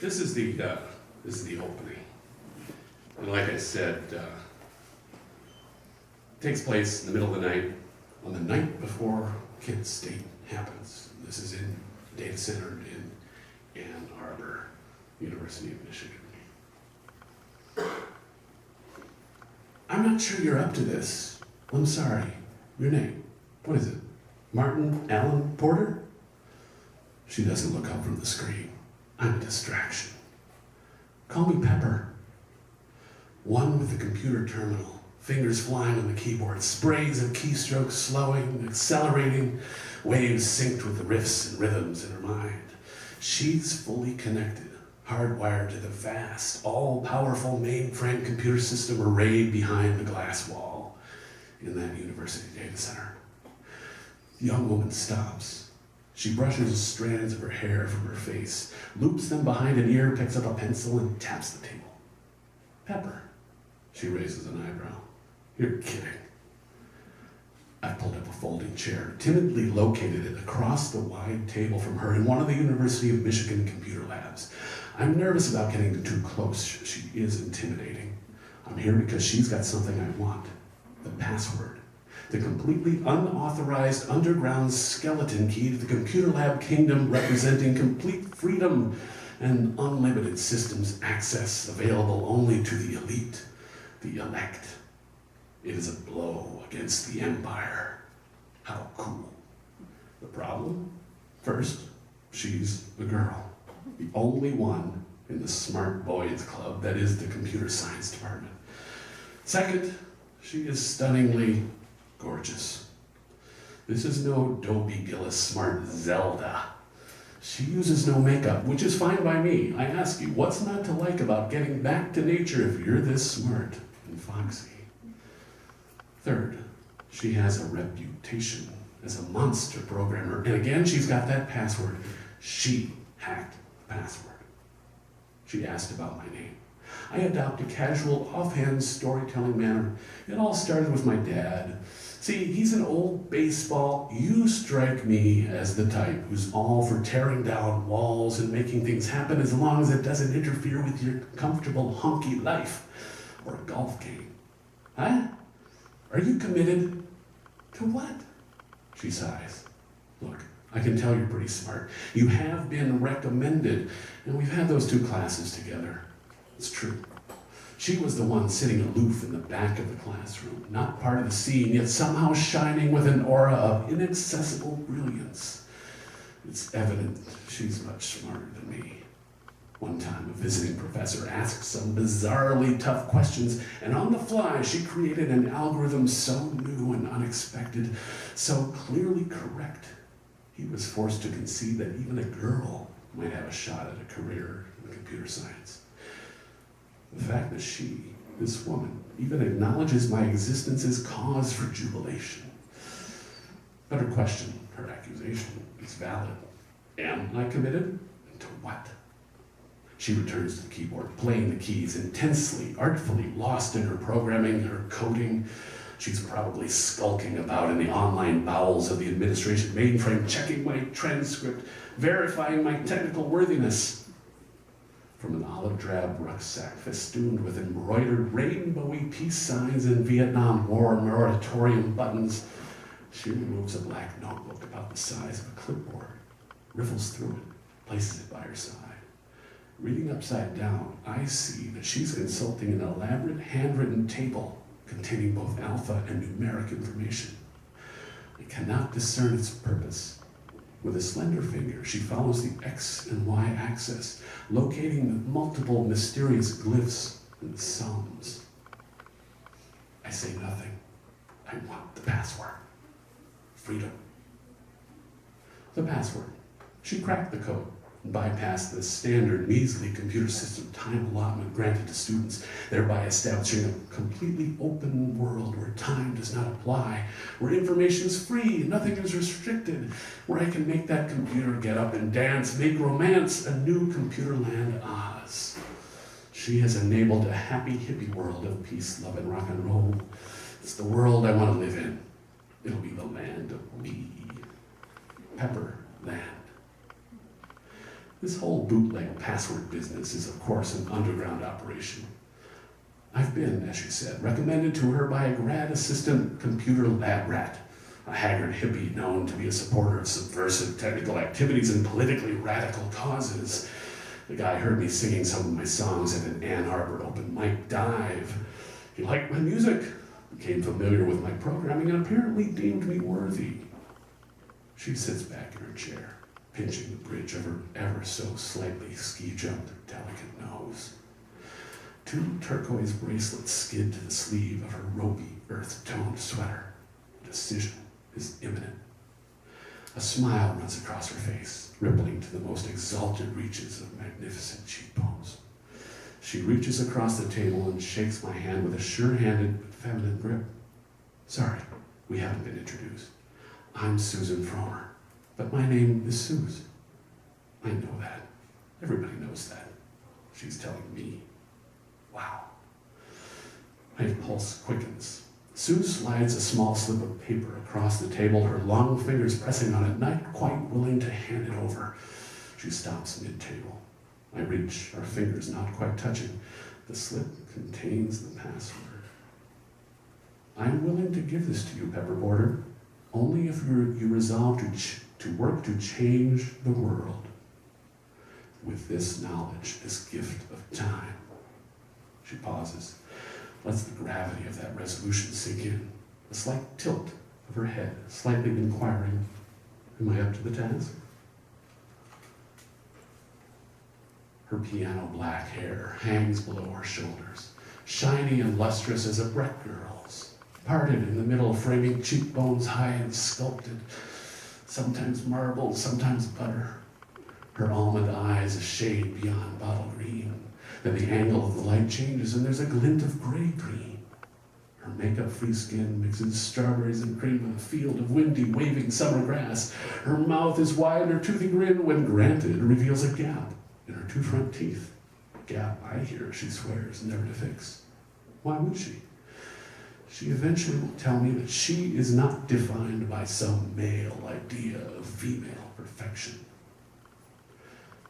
This is the opening. And like I said, takes place in the middle of the night, on the night before Kent State happens. This is in the data center in Ann Arbor, University of Michigan. I'm not sure you're up to this. I'm sorry. Your name, what is it? Martin Allen Porter? She doesn't look up from the screen. I'm a distraction. Call me Pepper. One with the computer terminal, fingers flying on the keyboard, sprays of keystrokes slowing, accelerating, waves synced with the riffs and rhythms in her mind. She's fully connected, hardwired to the vast, all-powerful mainframe computer system arrayed behind the glass wall in that university data center. The young woman stops. She brushes strands of her hair from her face, loops them behind an ear, picks up a pencil, and taps the table. Pepper. She raises an eyebrow. You're kidding. I pulled up a folding chair, timidly located it across the wide table from her in one of the University of Michigan computer labs. I'm nervous about getting too close. She is intimidating. I'm here because she's got something I want. The password. The completely unauthorized underground skeleton key to the computer lab kingdom, representing complete freedom and unlimited systems access available only to the elite, the elect. It is a blow against the empire. How cool. The problem? First, she's a girl. The only one in the smart boys club that is the computer science department. Second, she is stunningly gorgeous. This is no Dobie Gillis smart Zelda. She uses no makeup, which is fine by me. I ask you, what's not to like about getting back to nature if you're this smart and foxy? Third, she has a reputation as a monster programmer. And again, she's got that password. She hacked the password. She asked about my name. I adopt a casual, offhand storytelling manner. It all started with my dad. See, he's an old baseball. You strike me as the type who's all for tearing down walls and making things happen as long as it doesn't interfere with your comfortable, hunky life or a golf game. Huh? Are you committed to what? She sighs. Look, I can tell you're pretty smart. You have been recommended, and we've had those 2 classes together. It's true. She was the one sitting aloof in the back of the classroom, not part of the scene, yet somehow shining with an aura of inaccessible brilliance. It's evident she's much smarter than me. One time, a visiting professor asked some bizarrely tough questions, and on the fly, she created an algorithm so new and unexpected, so clearly correct, he was forced to concede that even a girl might have a shot at a career in computer science. The fact that she, this woman, even acknowledges my existence is cause for jubilation. But her question, her accusation, is valid. Am I committed? And to what? She returns to the keyboard, playing the keys, intensely, artfully lost in her programming, her coding. She's probably skulking about in the online bowels of the administration mainframe, checking my transcript, verifying my technical worthiness. From an olive drab rucksack festooned with embroidered rainbowy peace signs and Vietnam War moratorium buttons, she removes a black notebook about the size of a clipboard, riffles through it, places it by her side. Reading upside down, I see that she's consulting an elaborate handwritten table containing both alpha and numeric information. I cannot discern its purpose. With a slender finger, she follows the X and Y axis, locating the multiple mysterious glyphs and sums. I say nothing. I want the password. Freedom. The password. She cracked the code and bypassed the standard measly computer system time allotment granted to students, thereby establishing a completely open world where time does not apply, where information is free and nothing is restricted, where I can make that computer get up and dance, make romance a new computer land Oz. She has enabled a happy hippie world of peace, love, and rock and roll. It's the world I want to live in. It'll be the land of me. Pepperland. This whole bootleg password business is, of course, an underground operation. I've been, as she said, recommended to her by a grad assistant computer lab rat, a haggard hippie known to be a supporter of subversive technical activities and politically radical causes. The guy heard me singing some of my songs at an Ann Arbor open mic dive. He liked my music, became familiar with my programming, and apparently deemed me worthy. She sits back in her chair, pinching the bridge of her ever so slightly ski-jumped, delicate nose. 2 turquoise bracelets skid to the sleeve of her ropey, earth-toned sweater. Decision is imminent. A smile runs across her face, rippling to the most exalted reaches of magnificent cheekbones. She reaches across the table and shakes my hand with a sure-handed but feminine grip. Sorry, we haven't been introduced. I'm Susan Fromer, but my name is Suze. I know that. Everybody knows that. She's telling me. Wow. My pulse quickens. Sue slides a small slip of paper across the table, her long fingers pressing on it, not quite willing to hand it over. She stops mid-table. I reach, our fingers not quite touching. The slip contains the password. I'm willing to give this to you, Pepper Border, only if you resolve to work to change the world. With this knowledge, this gift of time. She pauses, lets the gravity of that resolution sink in. A slight tilt of her head, slightly inquiring, am I up to the task? Her piano black hair hangs below her shoulders, shiny and lustrous as a Brett girl's, parted in the middle, framing cheekbones high and sculpted, sometimes marble, sometimes butter. Her almond eyes a shade beyond bottle green. Then the angle of the light changes and there's a glint of gray-green. Her makeup-free skin mixes strawberries and cream in a field of windy, waving summer grass. Her mouth is wide, her toothy grin, when granted, reveals a gap in her 2 front teeth. A gap, I hear, she swears, never to fix. Why would she? She eventually will tell me that she is not defined by some male idea of female perfection.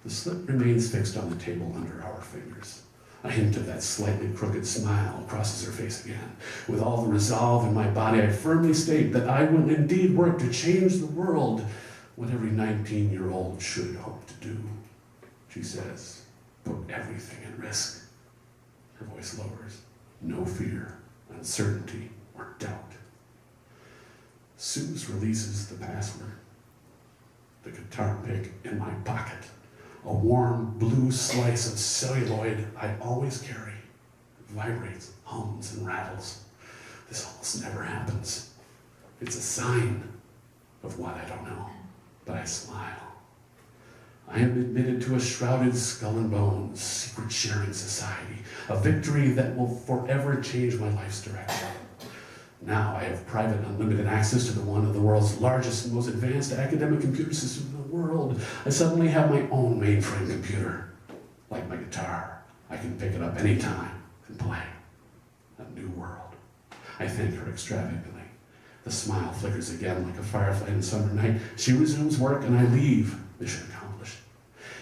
The slip remains fixed on the table under our fingers. A hint of that slightly crooked smile crosses her face again. With all the resolve in my body, I firmly state that I will indeed work to change the world, what every 19-year-old should hope to do. She says, put everything at risk. Her voice lowers. No fear, uncertainty, or doubt. Suze releases the password. The guitar pick in my pocket. A warm blue slice of celluloid I always carry. It vibrates, hums, and rattles. This almost never happens. It's a sign of what I don't know, but I smile. I am admitted to a shrouded skull and bones, secret sharing society, a victory that will forever change my life's direction. Now I have private unlimited access to one of the world's largest and most advanced academic computer systems in the world. I suddenly have my own mainframe computer. Like my guitar, I can pick it up anytime and play. A new world. I thank her extravagantly. The smile flickers again like a firefly in a summer night. She resumes work and I leave. Mission accomplished.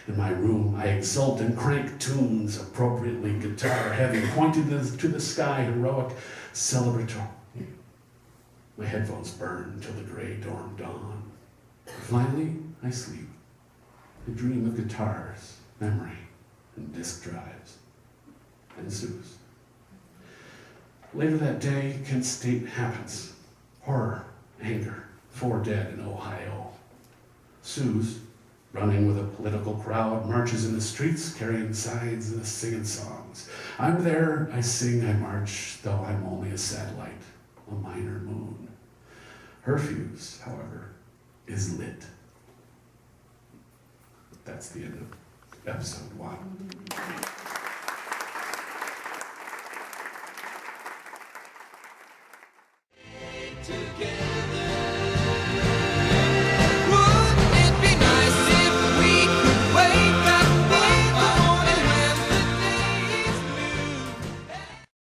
In my room, I exult and crank tunes, appropriately guitar-heavy, pointed to the sky, heroic, celebratory. My headphones burn till the gray dorm dawn. Finally, I sleep. I dream of guitars, memory, and disk drives, and Suze. Later that day, Kent State happens. Horror, anger, 4 dead in Ohio. Suze, running with a political crowd, marches in the streets, carrying signs and singing songs. I'm there, I sing, I march, though I'm only a satellite, a minor moon. Her fuse, however, is lit. That's the end of episode 1. Together.